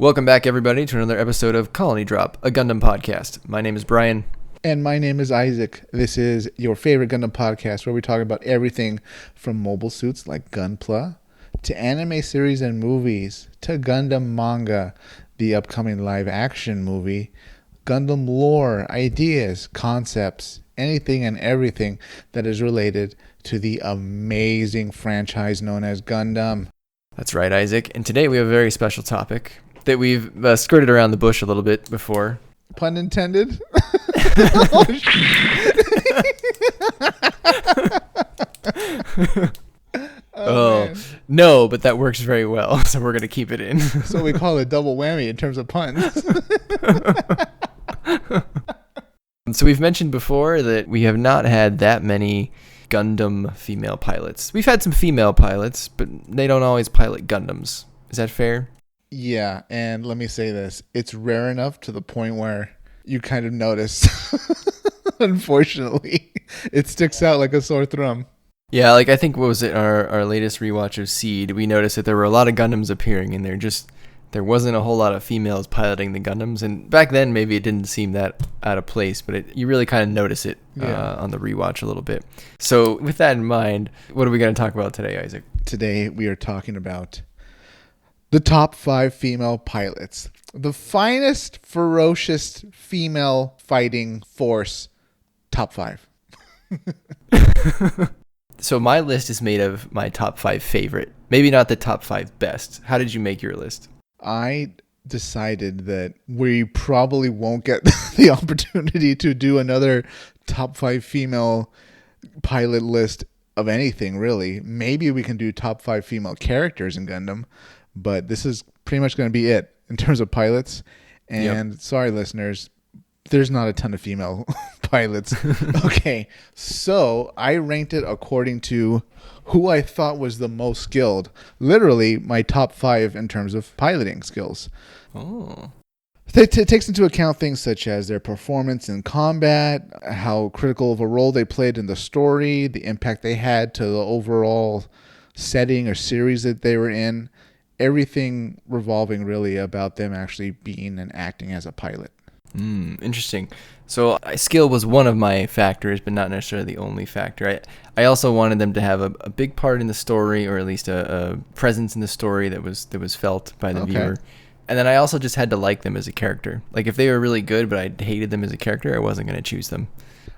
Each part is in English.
Welcome back, everybody, to another episode of Colony Drop, a Gundam podcast. My name is Brian. And my name is Isaac. This is your favorite Gundam podcast where we talk about everything from mobile suits like Gunpla to anime series and movies to Gundam manga, the upcoming live action movie, Gundam lore, ideas, concepts, anything and everything that is related to the amazing franchise known as Gundam. That's right, Isaac. And today we have a very special topic that we've skirted around the bush a little bit before. Pun intended? Oh no, but that works very well, so we're going to keep it in. So we call it double whammy in terms of puns. So we've mentioned before that we have not had that many Gundam female pilots. We've had some female pilots, but they don't always pilot Gundams. Is that fair? Yeah, and let me say this. It's rare enough to the point where you kind of notice. Unfortunately, it sticks out like a sore thumb. Yeah, like I think, what was it, our latest rewatch of Seed, we noticed that there were a lot of Gundams appearing, and there wasn't a whole lot of females piloting the Gundams. And back then, maybe it didn't seem that out of place, but you really kind of notice it on the rewatch a little bit. So with that in mind, what are we going to talk about today, Isaac? Today, we are talking about the top 5 female pilots. The finest, ferocious female fighting force, top 5. So my list is made of my top 5 favorite. Maybe not the top 5 best. How did you make your list? I decided that we probably won't get the opportunity to do another top 5 female pilot list of anything, really. Maybe we can do top 5 female characters in Gundam, but this is pretty much going to be it in terms of pilots. And Sorry, listeners, there's not a ton of female pilots. Okay, so I ranked it according to who I thought was the most skilled. Literally, my top 5 in terms of piloting skills. Oh. It takes into account things such as their performance in combat, how critical of a role they played in the story, the impact they had to the overall setting or series that they were in. Everything revolving really about them actually being and acting as a pilot. Interesting. So skill was one of my factors, but not necessarily the only factor. I also wanted them to have a big part in the story, or at least a presence in the story that was felt by the viewer. And then I also just had to like them as a character. Like if they were really good, but I hated them as a character, I wasn't going to choose them.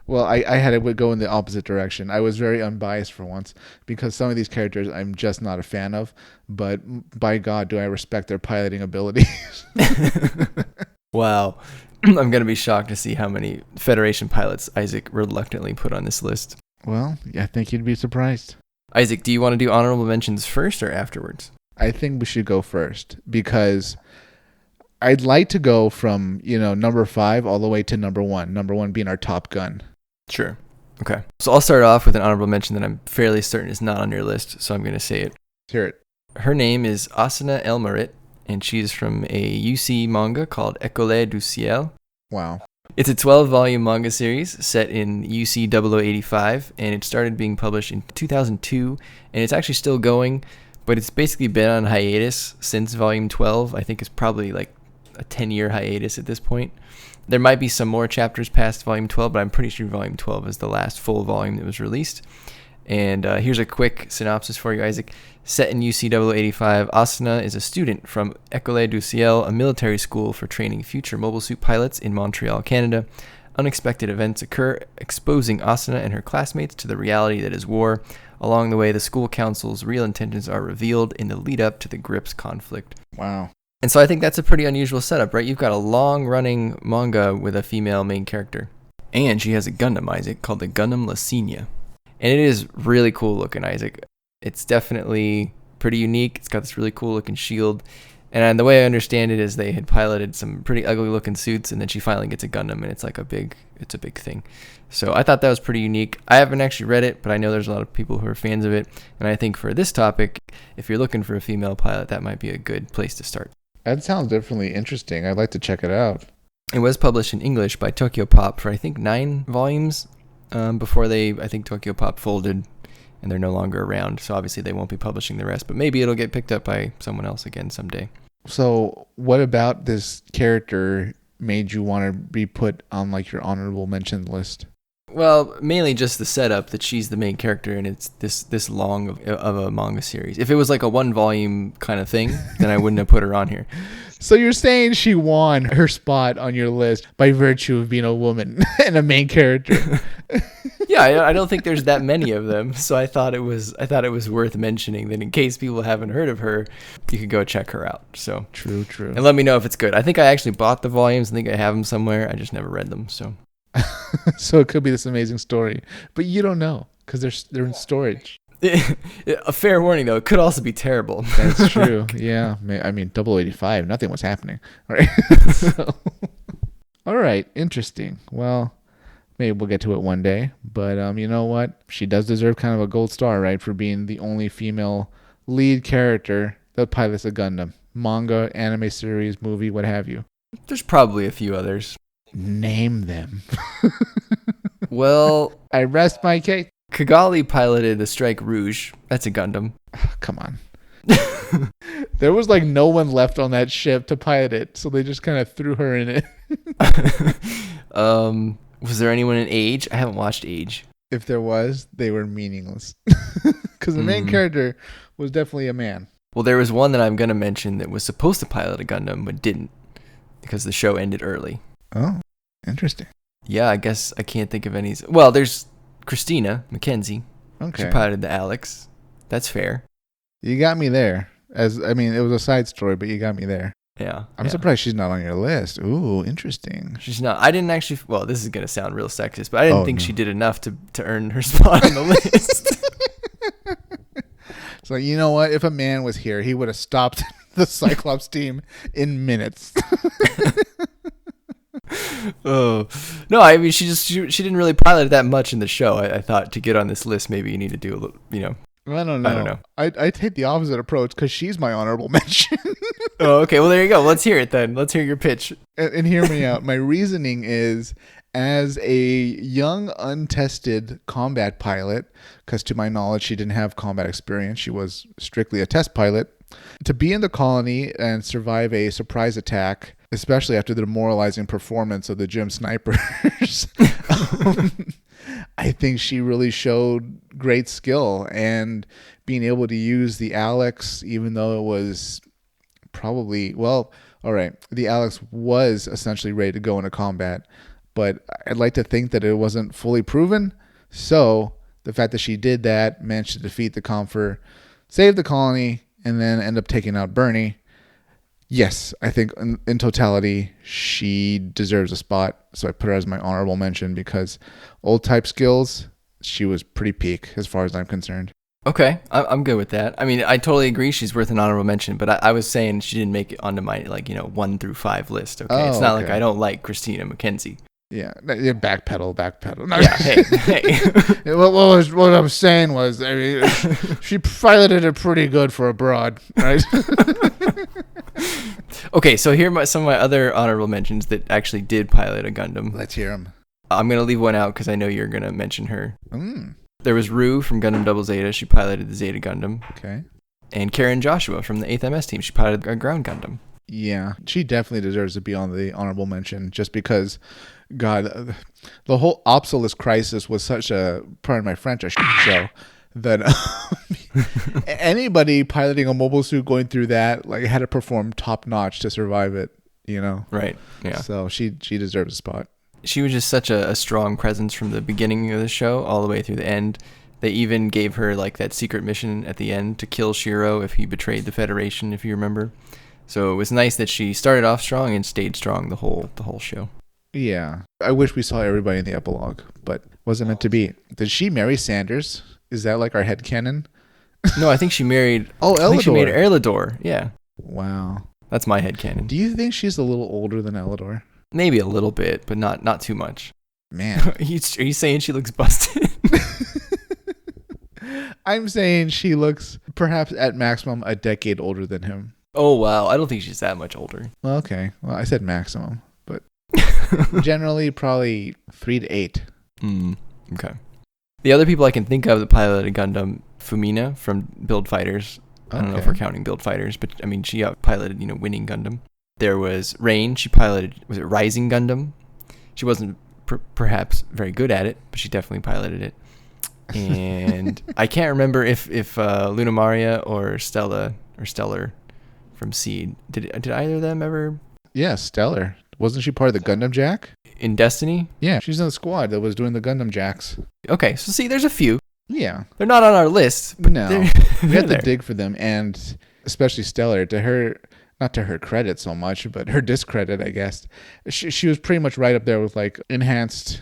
Well, I had it go in the opposite direction. I was very unbiased for once because some of these characters I'm just not a fan of, but by God, do I respect their piloting abilities. Wow. I'm going to be shocked to see how many Federation pilots Isaac reluctantly put on this list. Well, I think you'd be surprised. Isaac, do you want to do honorable mentions first or afterwards? I think we should go first because I'd like to go from, number 5 all the way to number 1. Number 1 being our Top Gun. Sure. Okay. So I'll start off with an honorable mention that I'm fairly certain is not on your list, so I'm going to say it. Hear it. Her name is Asuna Elmarit, and she's from a UC manga called École du Ciel. Wow. It's a 12-volume manga series set in UC 0085, and it started being published in 2002, and it's actually still going, but it's basically been on hiatus since volume 12. I think it's probably like a 10-year hiatus at this point. There might be some more chapters past volume 12, but I'm pretty sure volume 12 is the last full volume that was released. And here's a quick synopsis for you, Isaac. Set in UC 0085, Asuna is a student from École du Ciel, a military school for training future mobile suit pilots in Montreal, Canada. Unexpected events occur, exposing Asuna and her classmates to the reality that is war. Along the way, the school council's real intentions are revealed in the lead-up to the Grips conflict. Wow. And so I think that's a pretty unusual setup, right? You've got a long-running manga with a female main character. And she has a Gundam, Isaac, called the Gundam Lacinia. And it is really cool looking, Isaac. It's definitely pretty unique. It's got this really cool looking shield. And the way I understand it is they had piloted some pretty ugly looking suits, and then she finally gets a Gundam, and it's a big thing. So I thought that was pretty unique. I haven't actually read it, but I know there's a lot of people who are fans of it. And I think for this topic, if you're looking for a female pilot, that might be a good place to start. That sounds definitely interesting. I'd like to check it out. It was published in English by Tokyo Pop for, I think, 9 volumes before I think Tokyo Pop folded and they're no longer around. So obviously they won't be publishing the rest, but maybe it'll get picked up by someone else again someday. So what about this character made you want to be put on like your honorable mention list? Well, mainly just the setup that she's the main character and it's this long of a manga series. If it was like a one volume kind of thing, then I wouldn't have put her on here. So you're saying she won her spot on your list by virtue of being a woman and a main character? Yeah, I don't think there's that many of them, so I thought it was worth mentioning that in case people haven't heard of her, you could go check her out. So True. and let me know if it's good. I think I actually bought the volumes. I think I have them somewhere. I just never read them. So So it could be this amazing story, but you don't know because they're in storage. a fair warning though, it could also be terrible. That's true. Yeah. I mean, 0085, nothing was happening. Right. So, all right. Interesting. Well, maybe we'll get to it one day. But you know what? She does deserve kind of a gold star, right, for being the only female lead character that pilots a Gundam. Manga, anime series, movie, what have you. There's probably a few others. Name them. Well, I rest my case. Kigali piloted the Strike Rouge. That's a Gundam. Come on. There was like no one left on that ship to pilot it, so they just kind of threw her in it. Was there anyone in Age? I haven't watched Age. If there was, they were meaningless. Because the main character was definitely a man. Well, there was one that I'm going to mention that was supposed to pilot a Gundam but didn't because the show ended early. Oh, interesting. Yeah, I guess I can't think of any. Well, there's Christina McKenzie. Okay. She piloted the Alex. That's fair. You got me there. It was a side story, but you got me there. Yeah. I'm surprised she's not on your list. Ooh, interesting. She's not. I didn't actually. Well, this is going to sound real sexist, but I didn't think she did enough to earn her spot on the list. So, you know what? If a man was here, he would have stopped the Cyclops team in minutes. Oh no! I mean, she didn't really pilot it that much in the show. I thought to get on this list, maybe you need to do a little, I don't know. I take the opposite approach because she's my honorable mention. Oh, okay. Well, there you go. Let's hear it then. Let's hear your pitch. And hear me out. My reasoning is, as a young, untested combat pilot, because to my knowledge, she didn't have combat experience. She was strictly a test pilot. To be in the colony and survive a surprise attack, especially after the demoralizing performance of the gym snipers, I think she really showed great skill, and being able to use the Alex, even though it was probably, well, all right, the Alex was essentially ready to go into combat, but I'd like to think that it wasn't fully proven. So the fact that she did that, managed to defeat the Comfer, save the colony, and then end up taking out Bernie. Yes, I think in totality, she deserves a spot. So I put her as my honorable mention because old type skills, she was pretty peak as far as I'm concerned. Okay, I'm good with that. I mean, I totally agree she's worth an honorable mention, but I was saying she didn't make it onto my 1 through 5 list. Okay, it's not like I don't like Christina McKenzie. Yeah, backpedal. No. Yeah, hey. What I was saying was, I mean, she piloted it pretty good for a broad, right? Okay, so here are some of my other honorable mentions that actually did pilot a Gundam. Let's hear them. I'm going to leave one out because I know you're going to mention her. There was Rue from Gundam Double Zeta. She piloted the Zeta Gundam. Okay. And Karen Joshua from the 8th MS team. She piloted a ground Gundam. Yeah, she definitely deserves to be on the honorable mention just because, God, the whole Obsolescence Crisis was such a, pardon my French, a show that anybody piloting a mobile suit going through that had to perform top notch to survive it, Right, yeah. So she deserves a spot. She was just such a strong presence from the beginning of the show all the way through the end. They even gave her that secret mission at the end to kill Shiro if he betrayed the Federation, if you remember. So it was nice that she started off strong and stayed strong the whole show. Yeah. I wish we saw everybody in the epilogue, but wasn't meant to be. Did she marry Sanders? Is that our headcanon? No, I think she married... Elidor. I think she married Elidor, yeah. Wow. That's my headcanon. Do you think she's a little older than Elidor? Maybe a little bit, but not too much. Man. Are you saying she looks busted? I'm saying she looks perhaps at maximum a decade older than him. Oh, wow. I don't think she's that much older. Well, okay. Well, I said maximum, but generally probably 3 to 8. Okay. The other people I can think of that piloted Gundam, Fumina from Build Fighters. I don't know if Okay. we're counting Build Fighters, but I mean, she piloted, Winning Gundam. There was Rain. She piloted, was it Rising Gundam? She wasn't perhaps very good at it, but she definitely piloted it. And I can't remember if Luna Maria or Stella or Stellar from Seed, did either of them ever Yeah, Stellar. Wasn't she part of the Gundam Jack? in Destiny? Yeah, she's in the squad that was doing the Gundam Jacks. Okay, so see, there's a few. Yeah. They're not on our list, but No. they're, We they're have to there. dig for them, and especially Stellar, to her, not to her credit so much, but her discredit, I guess. She was pretty much right up there with like enhanced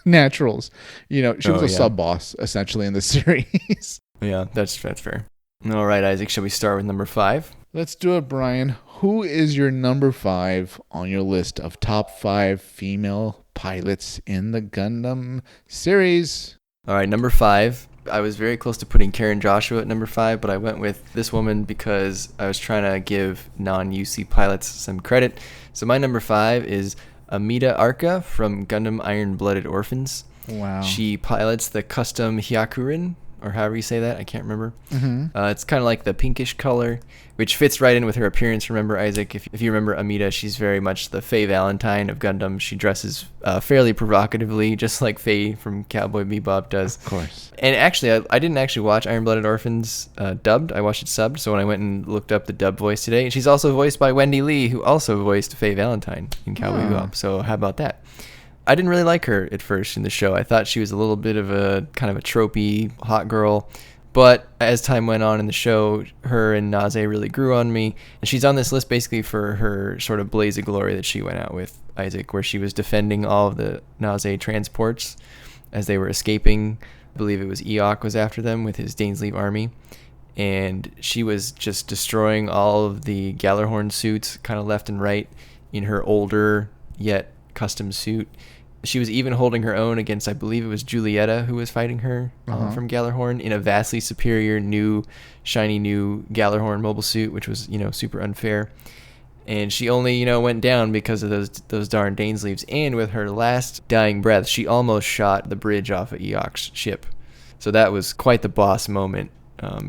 naturals. She was Oh, a yeah. sub boss essentially in the series. Yeah, that's fair. All right, Isaac, shall we start with number 5? Let's do it, Brian. Who is your number 5 on your list of top 5 female pilots in the Gundam series? All right, number 5. I was very close to putting Karen Joshua at number 5, but I went with this woman because I was trying to give non-UC pilots some credit. So my number 5 is Amida Arca from Gundam Iron-Blooded Orphans. Wow. She pilots the custom Hyakurin, or however you say that. I can't remember. Mm-hmm. It's kind of like the pinkish color, which fits right in with her appearance. Remember, Isaac, if you remember Amida, she's very much the Faye Valentine of Gundam. She dresses fairly provocatively, just like Faye from Cowboy Bebop does. Of course. And actually, I didn't actually watch Iron-Blooded Orphans dubbed. I watched it subbed. So when I went and looked up the dub voice today, and she's also voiced by Wendy Lee, who also voiced Faye Valentine in Cowboy Bebop. So how about that? I didn't really like her at first in the show. I thought she was a little bit of a kind of a tropey hot girl. But as time went on in the show, her and Naze really grew on me. And she's on this list basically for her sort of blaze of glory that she went out with, Isaac, where she was defending all of the Naze transports as they were escaping. I believe it was Eok was after them with his Dainsleif army. And she was just destroying all of the Gallarhorn suits kind of left and right in her older yet custom suit. She was even holding her own against, I believe it was Julieta who was fighting her from Gallarhorn in a vastly superior shiny new Gallarhorn mobile suit, which was, super unfair. And she only, went down because of those darn Dainsleifs. And with her last dying breath, she almost shot the bridge off of Eok's ship. So that was quite the boss moment,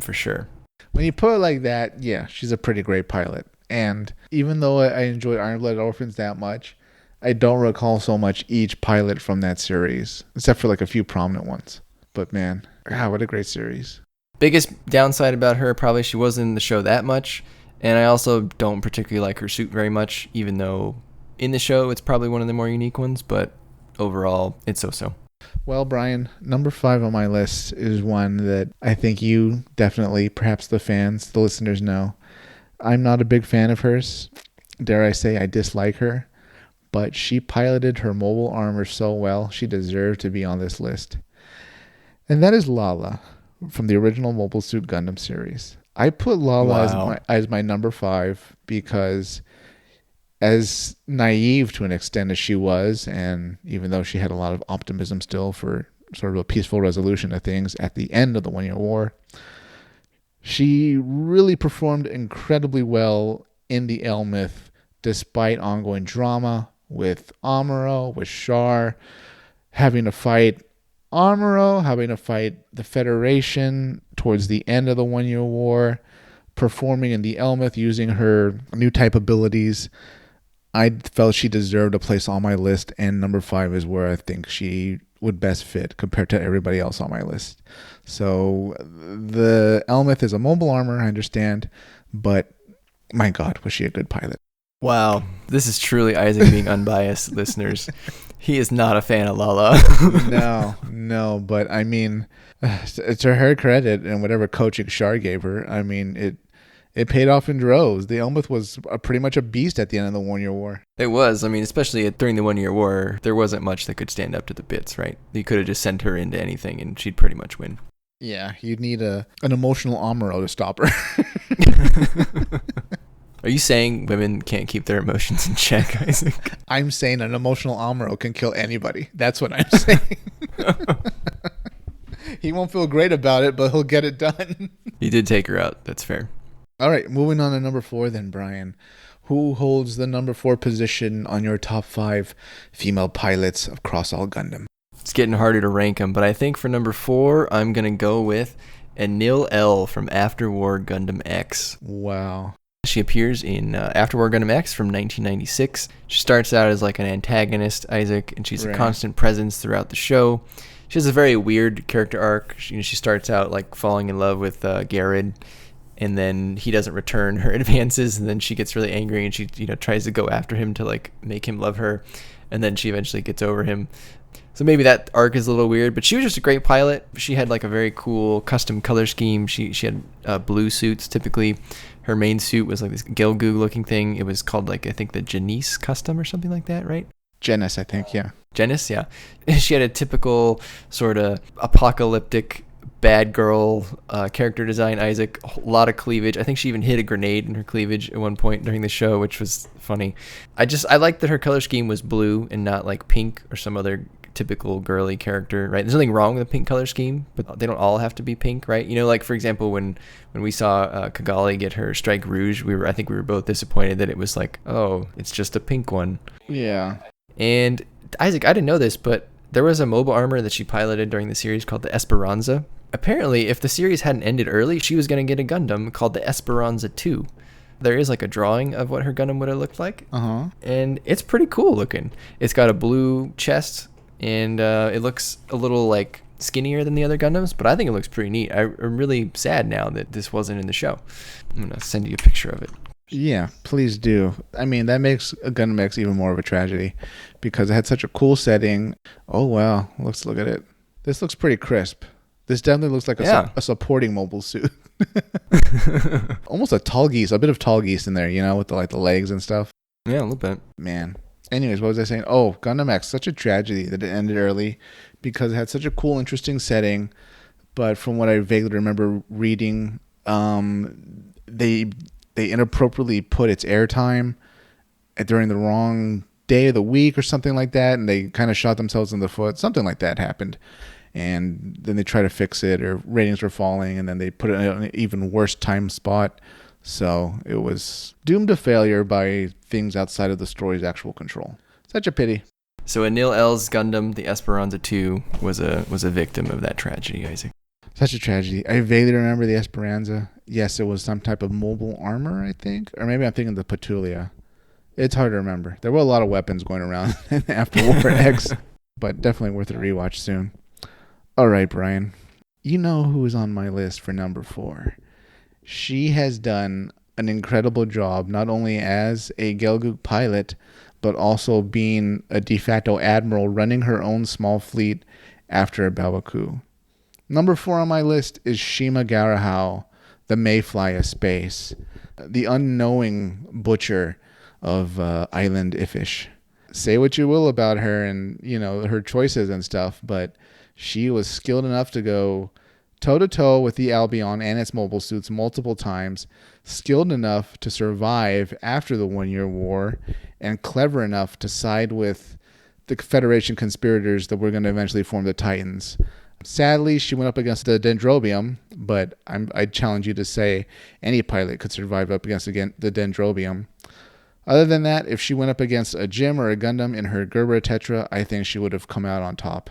for sure. When you put it like that, yeah, she's a pretty great pilot. And even though I enjoy Iron-Blooded Orphans that much, I don't recall so much each pilot from that series, except for like a few prominent ones. But man, God, what a great series. Biggest downside about her, probably she wasn't in the show that much. And I also don't particularly like her suit very much, even though in the show it's probably one of the more unique ones. But overall, it's so-so. Well, Brian, number 5 on my list is one that I think you definitely, perhaps the fans, the listeners know. I'm not a big fan of hers. Dare I say I dislike her. But she piloted her mobile armor so well, she deserved to be on this list. And that is Lala from the original Mobile Suit Gundam series. I put Lala as my number 5 because as naive to an extent as she was, and even though she had a lot of optimism still for sort of a peaceful resolution of things at the end of the 1 Year War, she really performed incredibly well in the Elmith despite ongoing drama with Amuro, with Char, having to fight Amuro, having to fight the Federation towards the end of the 1 Year War, performing in the Elmith using her new type abilities. I felt she deserved a place on my list, and number 5 is where I think she would best fit compared to everybody else on my list. So the Elmith is a mobile armor, I understand, but my God, was she a good pilot. Wow, this is truly Isaac being unbiased, listeners. He is not a fan of Lala. No, but I mean, to her credit and whatever coaching Char gave her, I mean, it paid off in droves. The Elmith was pretty much a beast at the end of the 1 Year War. It was. I mean, especially during the 1 Year War, there wasn't much that could stand up to the bits, right? You could have just sent her into anything and she'd pretty much win. Yeah, you'd need an emotional Amuro to stop her. Are you saying women can't keep their emotions in check, Isaac? I'm saying an emotional Amuro can kill anybody. That's what I'm saying. He won't feel great about it, but he'll get it done. You did take her out. That's fair. All right, moving on to number 4 then, Brian. Who holds the number 4 position on your top 5 female pilots across all Gundam? It's getting harder to rank them, but I think for number 4, I'm going to go with and Nil L from After War Gundam X. Wow. She appears in After War Gundam X from 1996. She starts out as like an antagonist, Isaac, and she's a constant presence throughout the show. She has a very weird character arc. She starts out like falling in love with Garrett, and then he doesn't return her advances, and then she gets really angry and she tries to go after him to like make him love her, and then she eventually gets over him. So maybe that arc is a little weird, but she was just a great pilot. She had like a very cool custom color scheme. She had blue suits typically. Her main suit was like this Gelgoog looking thing. It was called like, I think, the Janice custom or something like that, right? Genis, I think, yeah. Genis, yeah. She had a typical sort of apocalyptic bad girl character design, Isaac. A lot of cleavage. I think she even hid a grenade in her cleavage at one point during the show, which was funny. I liked that her color scheme was blue and not like pink or some other typical girly character, right? There's nothing wrong with the pink color scheme, but they don't all have to be pink, right? Like for example, when we saw Kigali get her Strike Rouge, I think we were both disappointed that it was like, oh, it's just a pink one. Yeah. And Isaac, I didn't know this, but there was a mobile armor that she piloted during the series called the Esperanza. Apparently, if the series hadn't ended early, she was going to get a Gundam called the Esperanza 2. There is like a drawing of what her Gundam would have looked like. And it's pretty cool looking. It's got a blue chest, and it looks a little like skinnier than the other Gundams, but I think it looks pretty neat. I'm really sad now that this wasn't in the show. I'm going to send you a picture of it. Yeah, please do. I mean, that makes a Gundam X even more of a tragedy because it had such a cool setting. Oh, wow. Let's look at it. This looks pretty crisp. This definitely looks like a supporting mobile suit. Almost a bit of tall geese in there, with the legs and stuff. Yeah, a little bit. Man. Anyways, what was I saying? Oh, Gundam X, such a tragedy that it ended early because it had such a cool, interesting setting. But from what I vaguely remember reading, they inappropriately put its airtime during the wrong day of the week or something like that, and they kind of shot themselves in the foot. Something like that happened. And then they try to fix it, or ratings were falling, and then they put it in an even worse time spot. So it was doomed to failure by things outside of the story's actual control. Such a pity. So Anil L's Gundam, the Esperanza 2, was a victim of that tragedy, Isaac. Such a tragedy. I vaguely remember the Esperanza. Yes, it was some type of mobile armor, I think. Or maybe I'm thinking the Petulia. It's hard to remember. There were a lot of weapons going around after War X, but definitely worth a rewatch soon. All right, Brian. You know who is on my list for number 4. She has done an incredible job, not only as a Gelgoog pilot, but also being a de facto admiral running her own small fleet after a Babaku. Number 4 on my list is Shima Garahao, the Mayfly of space, the unknowing butcher of Island Ifish. Say what you will about her and, her choices and stuff, but she was skilled enough to go toe-to-toe with the Albion and its mobile suits multiple times, skilled enough to survive after the 1-year war, and clever enough to side with the Federation conspirators that were going to eventually form the Titans. Sadly, she went up against the Dendrobium, but I challenge you to say any pilot could survive up against the Dendrobium. Other than that, if she went up against a Jim or a Gundam in her Gerbera Tetra, I think she would have come out on top.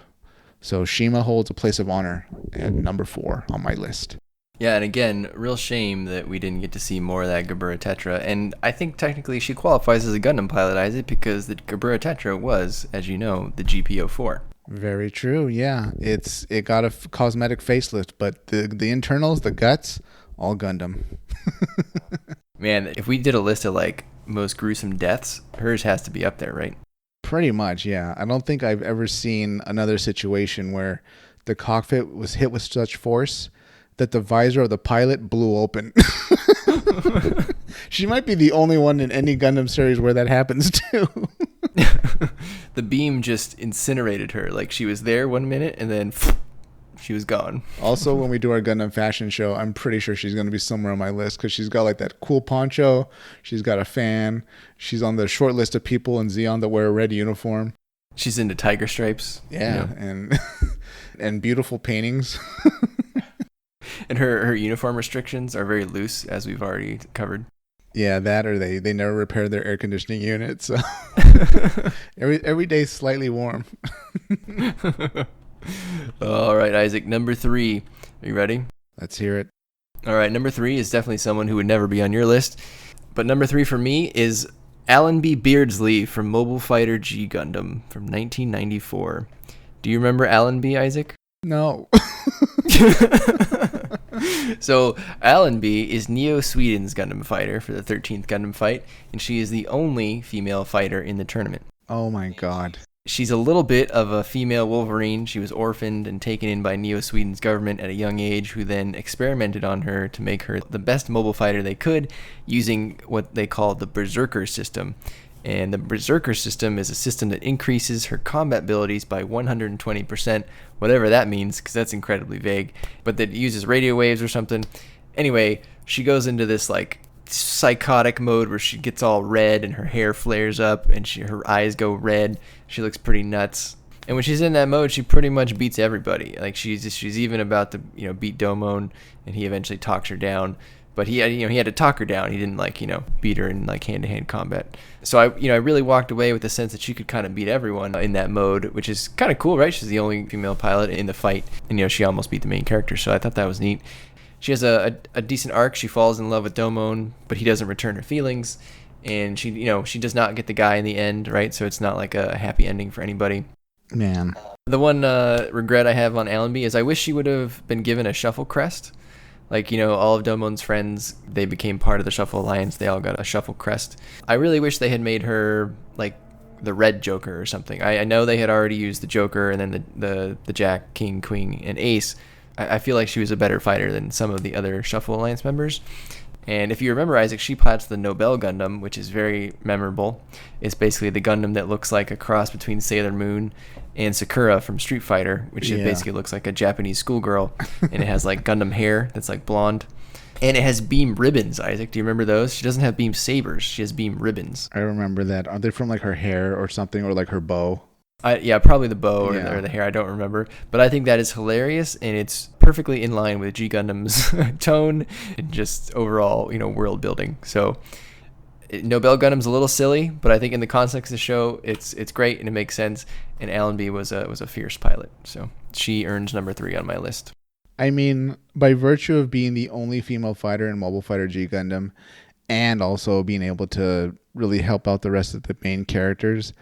So Shima holds a place of honor at number 4 on my list. Yeah, and again, real shame that we didn't get to see more of that Gerbera Tetra. And I think technically she qualifies as a Gundam pilot, Isaac, because the Gerbera Tetra was, as you know, the GP04. Very true, yeah. It got a cosmetic facelift, but the internals, the guts, all Gundam. Man, if we did a list of like most gruesome deaths, hers has to be up there, right? Pretty much, yeah. I don't think I've ever seen another situation where the cockpit was hit with such force that the visor of the pilot blew open. She might be the only one in any Gundam series where that happens too. The beam just incinerated her. Like she was there 1 minute and then she was gone. Also, when we do our Gundam fashion show, I'm pretty sure she's going to be somewhere on my list because she's got like that cool poncho. She's got a fan. She's on the short list of people in Zeon that wear a red uniform. She's into tiger stripes. Yeah, and beautiful paintings. And her uniform restrictions are very loose, as we've already covered. Yeah, that or they never repair their air conditioning unit, so every day is slightly warm. All right, Isaac, number 3. Are you ready? Let's hear it. All right, number 3 is definitely someone who would never be on your list. But number 3 for me is Allenby Beardsley from Mobile Fighter G Gundam from 1994. Do you remember Allenby, Isaac? No. So Allenby is Neo Sweden's Gundam fighter for the 13th Gundam fight, and she is the only female fighter in the tournament. Oh my god. She's a little bit of a female Wolverine. She was orphaned and taken in by Neo Sweden's government at a young age, who then experimented on her to make her the best mobile fighter they could, using what they call the Berserker system. And the Berserker system is a system that increases her combat abilities by 120%, whatever that means, because that's incredibly vague, but that uses radio waves or something. Anyway, she goes into this like psychotic mode where she gets all red and her hair flares up and her eyes go red. She looks pretty nuts. And when she's in that mode, she pretty much beats everybody. Like she's even about to beat Domon, and he eventually talks her down. But he had to talk her down. He didn't beat her in hand-to-hand combat. So I really walked away with the sense that she could kind of beat everyone in that mode, which is kind of cool, right? She's the only female pilot in the fight, and she almost beat the main character. So I thought that was neat. She has a decent arc. She falls in love with Domon, but he doesn't return her feelings, and she does not get the guy in the end, right? So it's not like a happy ending for anybody. Man. The one regret I have on Allenby is I wish she would have been given a Shuffle crest. All of Domon's friends, they became part of the Shuffle Alliance. They all got a Shuffle crest. I really wish they had made her like the Red Joker or something. I know they had already used the Joker and then the Jack, King, Queen, and Ace. I feel like she was a better fighter than some of the other Shuffle Alliance members. And if you remember, Isaac, she pilots the Nobel Gundam, which is very memorable. It's basically the Gundam that looks like a cross between Sailor Moon and Sakura from Street Fighter, which basically looks like a Japanese schoolgirl. And it has like Gundam hair that's like blonde. And it has beam ribbons, Isaac. Do you remember those? She doesn't have beam sabers. She has beam ribbons. I remember that. Are they from like her hair or something, or like her bow? Probably the bow or the hair. I don't remember. But I think that is hilarious, and it's perfectly in line with G Gundam's tone and just overall, world building. So Nobel Gundam's a little silly, but I think in the context of the show, it's great and it makes sense. And Allenby was a fierce pilot, so she earns number 3 on my list. I mean, by virtue of being the only female fighter in Mobile Fighter G Gundam, and also being able to really help out the rest of the main characters,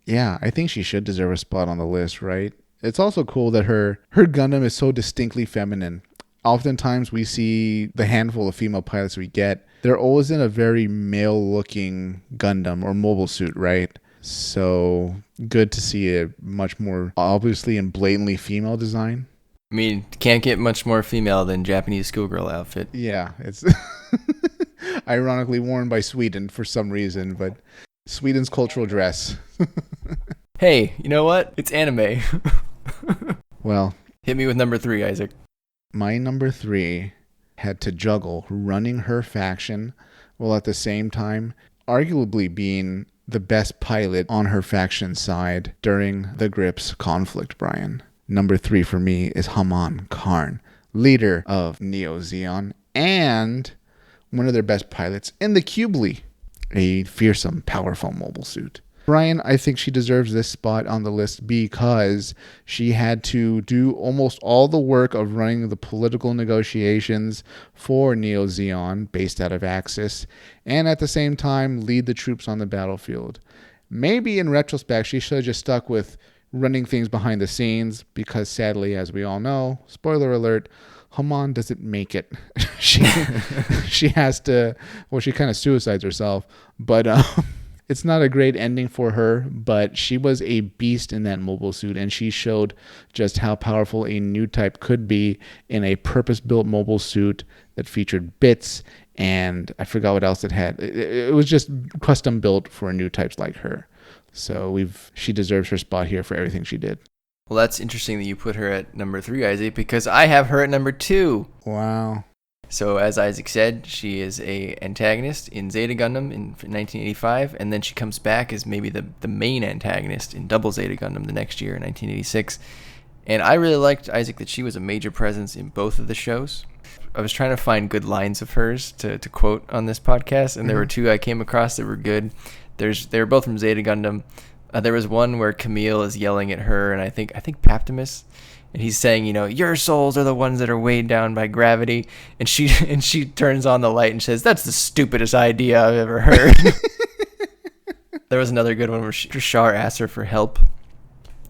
yeah, I think she should deserve a spot on the list, right? It's also cool that her Gundam is so distinctly feminine. Oftentimes we see the handful of female pilots we get, they're always in a very male-looking Gundam or mobile suit, right? So good to see a much more obviously and blatantly female design. I mean, can't get much more female than Japanese schoolgirl outfit. Yeah, it's ironically worn by Sweden for some reason, but Sweden's cultural dress. Hey, you know what? It's anime. Well, hit me with number 3, Isaac. My number 3 had to juggle running her faction while at the same time arguably being the best pilot on her faction side during the Grips conflict, Brian. Number 3 for me is Haman Karn, leader of Neo Zeon and one of their best pilots in the Cubely, a fearsome, powerful mobile suit. Brian, I think she deserves this spot on the list because she had to do almost all the work of running the political negotiations for Neo Zeon, based out of Axis, and at the same time lead the troops on the battlefield. Maybe in retrospect, she should have just stuck with running things behind the scenes because sadly, as we all know, spoiler alert, Haman doesn't make it. She has to, well, she kind of suicides herself, but it's not a great ending for her, but she was a beast in that mobile suit, and she showed just how powerful a new type could be in a purpose-built mobile suit that featured bits, and I forgot what else it had. It was just custom built for new types like her. So she deserves her spot here for everything she did. Well, that's interesting that you put her at number 3, Isaac, because I have her at number 2. Wow. So as Isaac said, she is a antagonist in Zeta Gundam in 1985, and then she comes back as maybe the main antagonist in Double Zeta Gundam the next year in 1986. And I really liked, Isaac, that she was a major presence in both of the shows. I was trying to find good lines of hers to quote on this podcast, and there were 2 I came across that were good. They were both from Zeta Gundam. There was one where Camille is yelling at her, and I think Paptimus, and he's saying, your souls are the ones that are weighed down by gravity. And she turns on the light and says, "That's the stupidest idea I've ever heard." There was another good one where Shar asked her for help.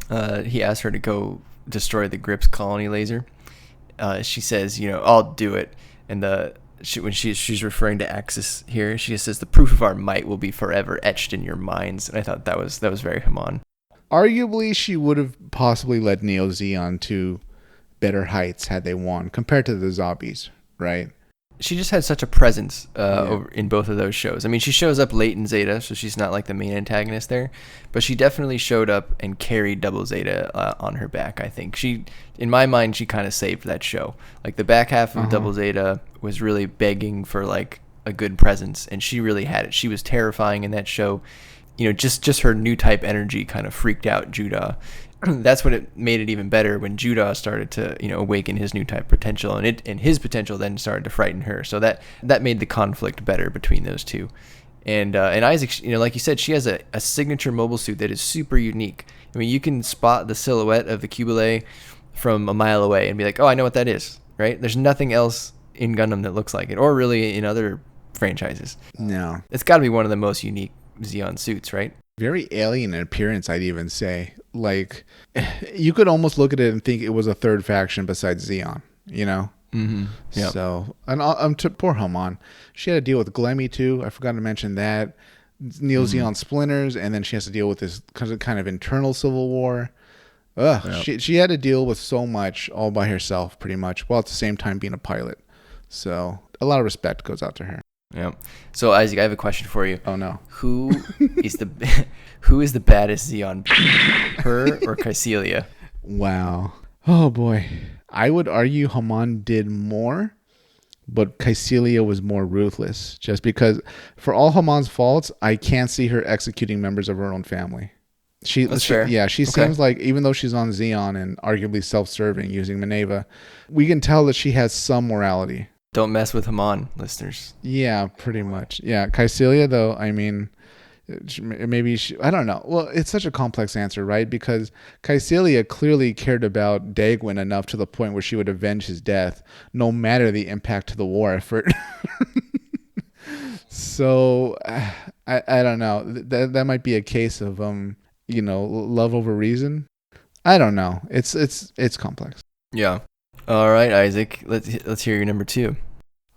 He asked her to go destroy the Grips colony laser. She says, "I'll do it." And when she's referring to Axis here, she just says, "The proof of our might will be forever etched in your minds." And I thought that was very Haman. Arguably, she would have possibly led Neo Zeon to better heights had they won compared to the zombies, right? She just had such a presence in both of those shows. I mean, she shows up late in Zeta, so she's not like the main antagonist there, but she definitely showed up and carried Double Zeta on her back. I think in my mind, she kind of saved that show. Like the back half of Double Zeta was really begging for like a good presence, and she really had it. She was terrifying in that show. Just her new type energy kind of freaked out Judah. That's what it made it even better when Judah started to awaken his new type potential, and his potential then started to frighten her. So that made the conflict better between those two. And Isaac, like you said, she has a signature mobile suit that is super unique. I mean, you can spot the silhouette of the Cubile from a mile away and be like, "Oh, I know what that is." Right? There's nothing else in Gundam that looks like it, or really in other franchises. No, it's got to be one of the most unique Zeon suits, right? Very alien in appearance, I'd even say. Like, you could almost look at it and think it was a third faction besides Zeon, Mm-hmm. Yep. So, and to poor Haman, she had to deal with Glemmy too. I forgot to mention that. Neo Zeon splinters, and then she has to deal with this kind of internal civil war. She had to deal with so much all by herself, pretty much, while at the same time being a pilot. So, a lot of respect goes out to her. Yeah. So Isaac, I have a question for you. Oh no. Who is the baddest Zeon, her or Kycilia? Wow. Oh boy. I would argue Haman did more, but Kycilia was more ruthless. Just because, for all Haman's faults, I can't see her executing members of her own family. That's fair. Yeah, she seems like, even though she's on Zeon and arguably self-serving using Maneva, we can tell that she has some morality. Don't mess with Haman, listeners. Yeah, pretty much. Yeah, Kycilia, though, I mean, maybe I don't know. Well, it's such a complex answer, right? Because Kycilia clearly cared about Dagwin enough to the point where she would avenge his death, no matter the impact to the war effort. So, I don't know. That might be a case of love over reason. I don't know. It's complex. Yeah. All right, Isaac. Let's hear your number 2.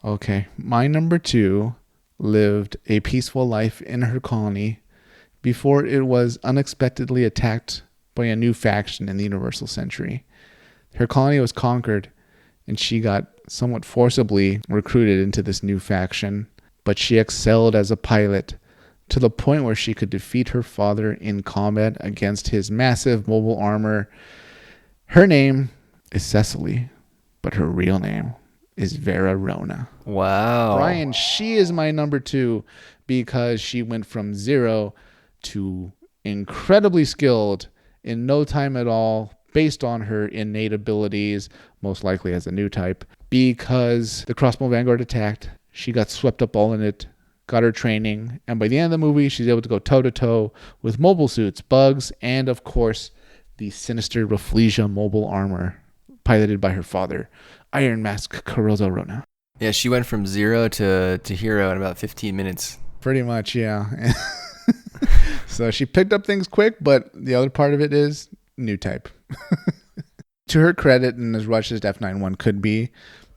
Okay, my number 2 lived a peaceful life in her colony before it was unexpectedly attacked by a new faction in the Universal Century. Her colony was conquered, and she got somewhat forcibly recruited into this new faction, but she excelled as a pilot to the point where she could defeat her father in combat against his massive mobile armor. Her name is Cecily, but her real name is Vera Rona. Wow. Brian, she is my number 2 because she went from 0 to incredibly skilled in no time at all, based on her innate abilities, most likely as a new type. Because the Crossbow Vanguard attacked, she got swept up all in it, got her training, and by the end of the movie, she's able to go toe-to-toe with mobile suits, bugs, and of course, the sinister Rafflesia mobile armor, piloted by her father, Iron Mask Kurozo Rona. Yeah, she went from 0 to hero in about 15 minutes. Pretty much, yeah. So she picked up things quick, but the other part of it is new type. To her credit, and as rushed as F91 could be,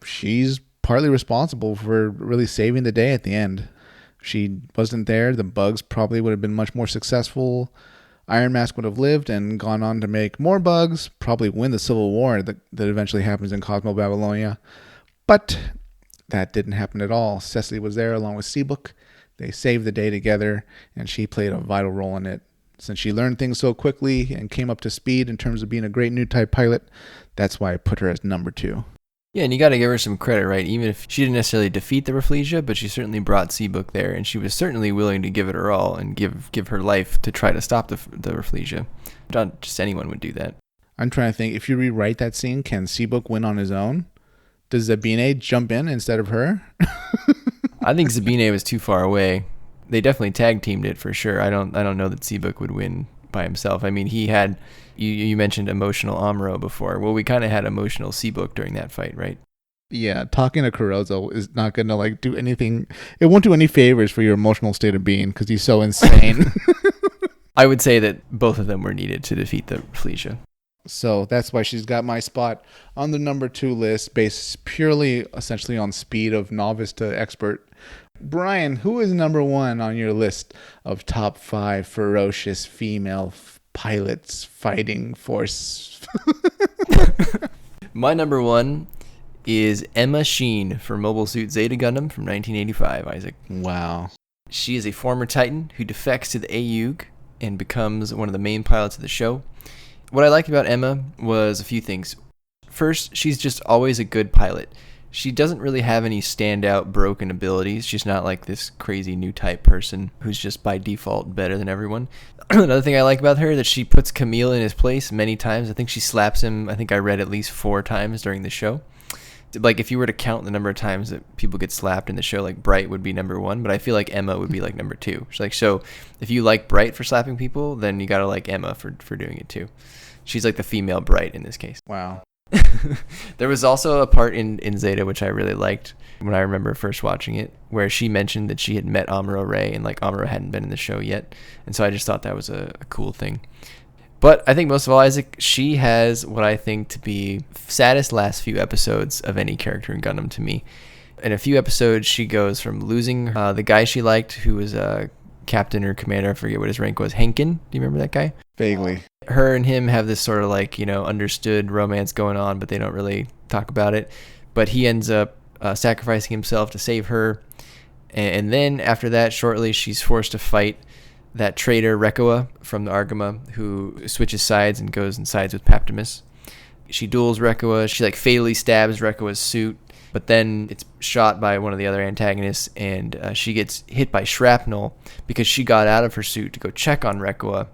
she's partly responsible for really saving the day at the end. If she wasn't there, the bugs probably would have been much more successful. Iron Mask would have lived and gone on to make more bugs, probably win the civil war that eventually happens in Cosmo Babylonia. But that didn't happen at all. Cecily was there along with Seabook. They saved the day together, and she played a vital role in it. Since she learned things so quickly and came up to speed in terms of being a great new type pilot, that's why I put her as number 2. Yeah, and you got to give her some credit, right? Even if she didn't necessarily defeat the Rafflesia, but she certainly brought Seabook there, and she was certainly willing to give it her all and give her life to try to stop the Rafflesia. Not just anyone would do that. I'm trying to think, if you rewrite that scene, can Seabook win on his own? Does Zabine jump in instead of her? I think Zabine was too far away. They definitely tag teamed it for sure. I don't know that Seabook would win by himself. I mean, he had, you mentioned emotional Amuro before. Well, we kind of had emotional Seabook during that fight, right? Yeah, talking to Kurozo is not going to like do anything. It won't do any favors for your emotional state of being because he's so insane. I would say that both of them were needed to defeat the Felicia. So that's why she's got my spot on the number 2 list, based purely, essentially, on speed of novice to expert. Brian, who is number 1 on your list of top 5 ferocious female pilots fighting force? My number 1 is Emma Sheen for Mobile Suit Zeta Gundam from 1985, Isaac. Wow. She is a former Titan who defects to the AUG and becomes one of the main pilots of the show. What I liked about Emma was a few things. First, she's just always a good pilot. She doesn't really have any standout broken abilities. She's not like this crazy new type person who's just by default better than everyone. Another thing I like about her is that she puts Camille in his place many times. I think she slaps him, I think I read at least 4 times during the show. Like, if you were to count the number of times that people get slapped in the show, like, Bright would be number 1, but I feel like Emma would be, like, number 2. She's like, so if you like Bright for slapping people, then you gotta like Emma for doing it, too. She's like the female Bright in this case. Wow. There was also a part in Zeta, which I really liked when I remember first watching it, where she mentioned that she had met Amuro Ray, and, like, Amuro hadn't been in the show yet. And so I just thought that was a cool thing. But I think most of all, Isaac, she has what I think to be saddest last few episodes of any character in Gundam to me. In a few episodes, she goes from losing the guy she liked, who was a captain or commander, I forget what his rank was, Henkin. Do you remember that guy? Vaguely. Her and him have this sort of like, understood romance going on, but they don't really talk about it. But he ends up sacrificing himself to save her. And then after that, shortly, she's forced to fight that traitor Rekkoa from the Argama, who switches sides and goes and sides with Paptimus. She duels Rekkoa. She like fatally stabs Rekkoa's suit, but then it's shot by one of the other antagonists, and she gets hit by shrapnel because she got out of her suit to go check on Rekkoa.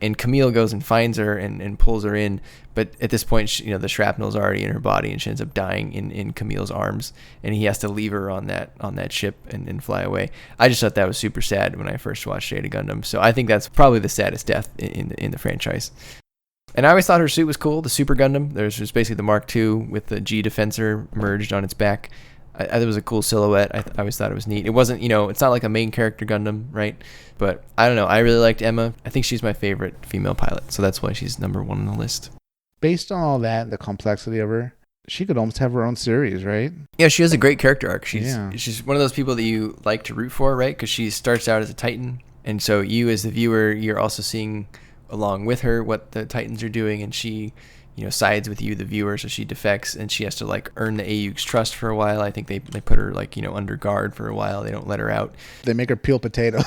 And Camille goes and finds her and pulls her in. But at this point, the shrapnel's already in her body, and she ends up dying in Camille's arms. And he has to leave her on that ship and fly away. I just thought that was super sad when I first watched Zeta Gundam. So I think that's probably the saddest death in the franchise. And I always thought her suit was cool, the Super Gundam. There's just basically the Mark II with the G Defensor merged on its back. I thought it was a cool silhouette. I always thought it was neat. It wasn't, it's not like a main character Gundam, right? But I don't know. I really liked Emma. I think she's my favorite female pilot, so that's why she's number 1 on the list. Based on all that, the complexity of her, she could almost have her own series, right? Yeah, she has a great character arc. She's one of those people that you like to root for, right? Because she starts out as a Titan, and so you as the viewer, you're also seeing along with her what the Titans are doing, and she sides with you, the viewer, so she defects, and she has to like earn the AUG's trust for a while. I think they put her like under guard for a while. They don't let her out. They make her peel potatoes.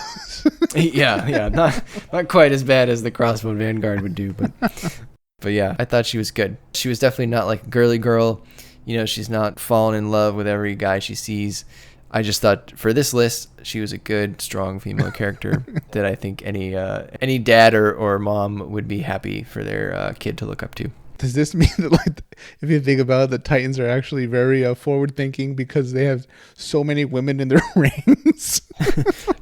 yeah, not quite as bad as the Crossbone Vanguard would do, but yeah, I thought she was good. She was definitely not like a girly girl. She's not falling in love with every guy she sees. I just thought for this list, she was a good, strong female character that I think any dad or mom would be happy for their kid to look up to. Does this mean that, like, if you think about it, the Titans are actually very forward-thinking because they have so many women in their ranks?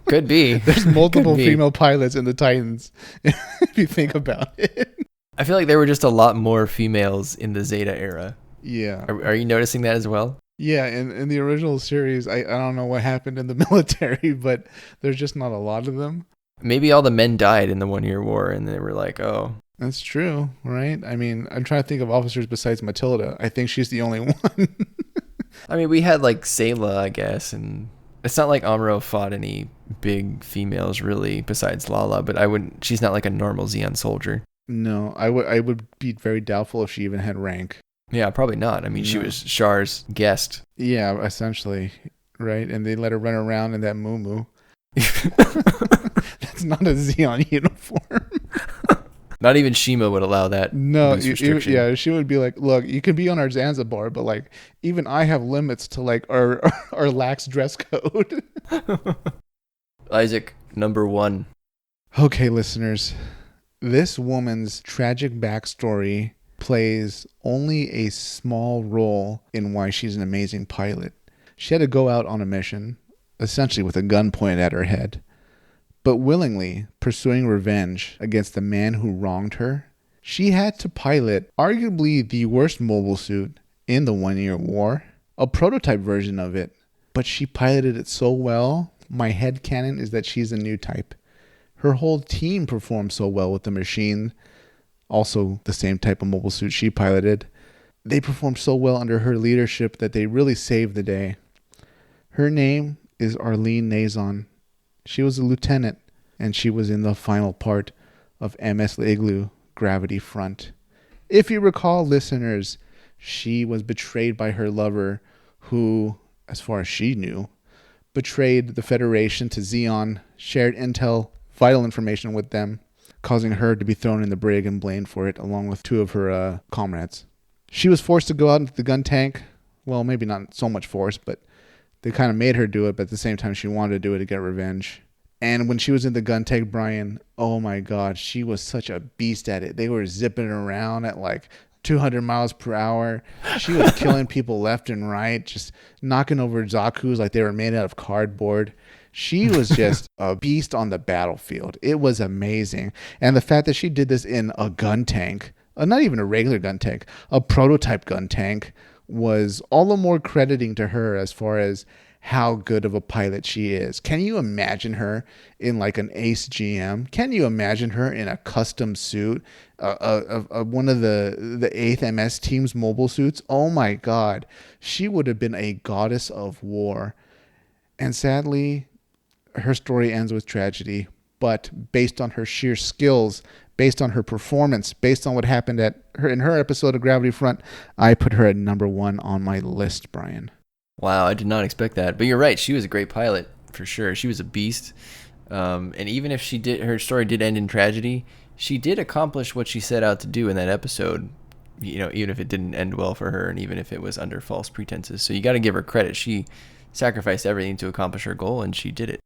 Could be. There's multiple female pilots in the Titans, if you think about it. I feel like there were just a lot more females in the Zeta era. Yeah. Are you noticing that as well? Yeah, in the original series, I don't know what happened in the military, but there's just not a lot of them. Maybe all the men died in the 1-year war, and they were like, oh. That's true, right? I mean, I'm trying to think of officers besides Matilda. I think she's the only one. I mean, we had like Sayla, I guess, and it's not like Amuro fought any big females really besides Lala, but she's not like a normal Zeon soldier. No, I would be very doubtful if she even had rank. Yeah, probably not. I mean, she was Char's guest. Yeah, essentially, right? And they let her run around in that muumuu. That's not a Zeon uniform. Not even Shima would allow that. No, she would be like, look, you can be on our Zanzibar, but like, even I have limits to like our lax dress code. Isaac, number 1. Okay, listeners, this woman's tragic backstory plays only a small role in why she's an amazing pilot. She had to go out on a mission, essentially with a gun pointed at her head. but willingly pursuing revenge against the man who wronged her, she had to pilot arguably the worst mobile suit in the 1 Year War, a prototype version of it, but she piloted it so well, my headcanon is that she's a new type. Her whole team performed so well with the machine, also the same type of mobile suit she piloted. They performed so well under her leadership that they really saved the day. Her name is Arlene Nazon. She was a lieutenant, and she was in the final part of MS Igloo Gravity Front. If you recall, listeners, she was betrayed by her lover, who, as far as she knew, betrayed the Federation to Zeon, shared intel, vital information with them, causing her to be thrown in the brig and blamed for it, along with two of her comrades. She was forced to go out into the gun tank. Well, maybe not so much forced, but they kind of made her do it, but at the same time, she wanted to do it to get revenge. And when she was in the gun tank, Brian, oh my God, she was such a beast at it. They were zipping around at like 200 miles per hour. She was killing people left and right, just knocking over Zaku's like they were made out of cardboard. She was just a beast on the battlefield. It was amazing. And the fact that she did this in a gun tank, not even a regular gun tank, a prototype gun tank, was all the more crediting to her as far as how good of a pilot she is. Can you imagine her in like an Ace GM? Can you imagine her in a custom suit, one of the 8th MS team's mobile suits? Oh my God, she would have been a goddess of war. And sadly, her story ends with tragedy. But based on her sheer skills, based on her performance, based on what happened in her episode of Gravity Front, I put her at number 1 on my list, Brian. Wow, I did not expect that. But you're right. She was a great pilot, for sure. She was a beast. And even if her story did end in tragedy, she did accomplish what she set out to do in that episode, even if it didn't end well for her and even if it was under false pretenses. So you got to give her credit. She sacrificed everything to accomplish her goal, and she did it.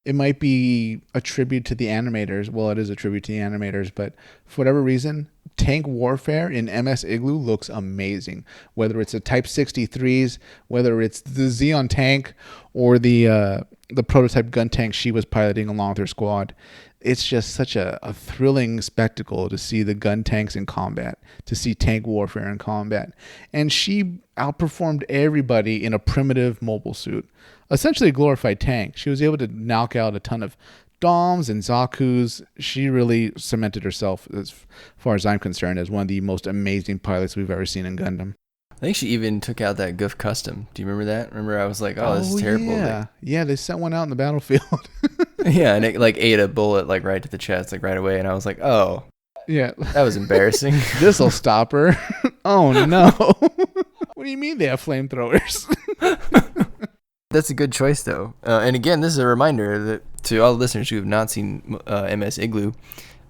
It might be a tribute to the animators. Well, it is a tribute to the animators, but for whatever reason, tank warfare in MS Igloo looks amazing. Whether it's the Type 63s, whether it's the Zeon tank, or the prototype gun tank she was piloting along with her squad. It's just such a thrilling spectacle to see the gun tanks in combat, to see tank warfare in combat. And she outperformed everybody in a primitive mobile suit. Essentially a glorified tank. She was able to knock out a ton of Doms and Zaku's. She really cemented herself, as far as I'm concerned, as one of the most amazing pilots we've ever seen in Gundam. I think she even took out that Goof Custom. Do you remember that? Remember I was like, oh, this is terrible. Yeah, they sent one out in the battlefield. Yeah, and it like ate a bullet like right to the chest, like right away. And I was like, oh, yeah, that was embarrassing. This'll stop her. Oh, no. What do you mean they have flamethrowers? That's a good choice, though. And again, this is a reminder that to all the listeners who have not seen MS Igloo,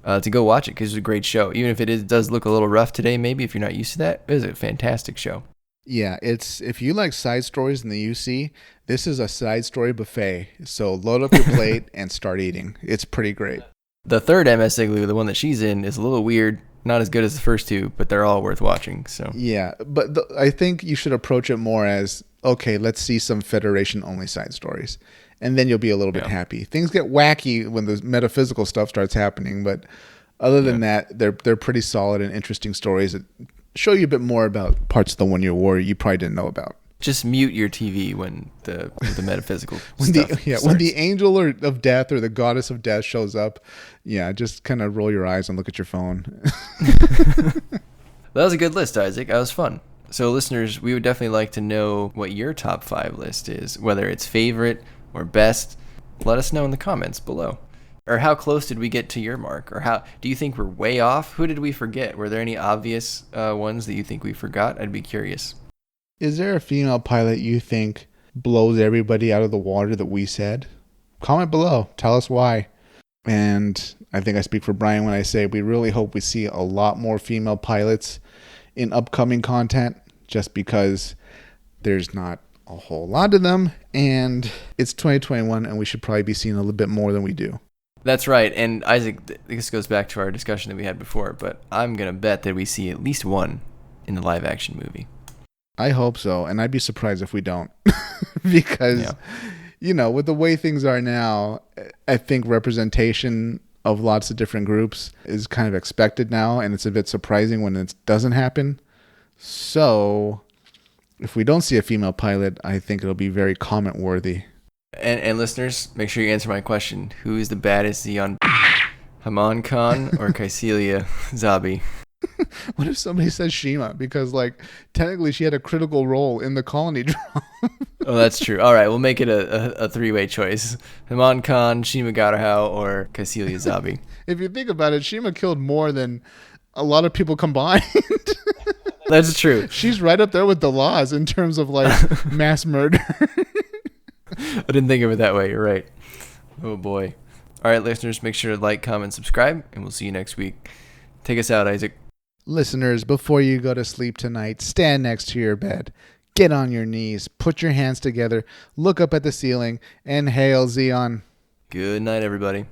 to go watch it because it's a great show. Even if it does look a little rough today, maybe if you're not used to that, it is a fantastic show. Yeah, if you like side stories in the UC, this is a side story buffet. So load up your plate and start eating. It's pretty great. The third MS Igloo, the one that she's in, is a little weird. Not as good as the first two, but they're all worth watching. So yeah, but I think you should approach it more as, okay, let's see some Federation-only side stories. And then you'll be a little bit happy. Things get wacky when the metaphysical stuff starts happening, but other than that, they're pretty solid and interesting stories that show you a bit more about parts of the 1 Year War you probably didn't know about. Just mute your TV when the metaphysical when stuff starts. When the angel of death or the goddess of death shows up, just kind of roll your eyes and look at your phone. That was a good list, Isaac. That was fun. So listeners, we would definitely like to know what your top 5 list is, whether it's favorite or best. Let us know in the comments below. Or how close did we get to your mark? Or how do you think we're way off? Who did we forget? Were there any obvious ones that you think we forgot? I'd be curious. Is there a female pilot you think blows everybody out of the water that we said? Comment below. Tell us why. And I think I speak for Brian when I say we really hope we see a lot more female pilots in upcoming content, just because there's not a whole lot of them, and it's 2021, and we should probably be seeing a little bit more than we do. That's right. And Isaac, this goes back to our discussion that we had before, but I'm going to bet that we see at least one in the live action movie. I hope so, and I'd be surprised if we don't. Because with the way things are now, I think representation of lots of different groups is kind of expected now, and it's a bit surprising when it doesn't happen. So if we don't see a female pilot, I think it'll be very comment worthy. And listeners, make sure you answer my question. Who is the baddest Xeon? Haman Khan or Kycilia Zabi? What if somebody says Shima? Because, technically she had a critical role in the colony drama. Oh, that's true. All right, we'll make it a three-way choice. Haman Khan, Shima Garahao, or Kycilia Zabi. If you think about it, Shima killed more than a lot of people combined. That's true. She's right up there with the laws in terms of, mass murder. I didn't think of it that way. You're right. Oh, boy. All right, listeners, make sure to like, comment, subscribe, and we'll see you next week. Take us out, Isaac. Listeners, before you go to sleep tonight, stand next to your bed. Get on your knees, put your hands together, look up at the ceiling, and hail Xeon. Good night, everybody.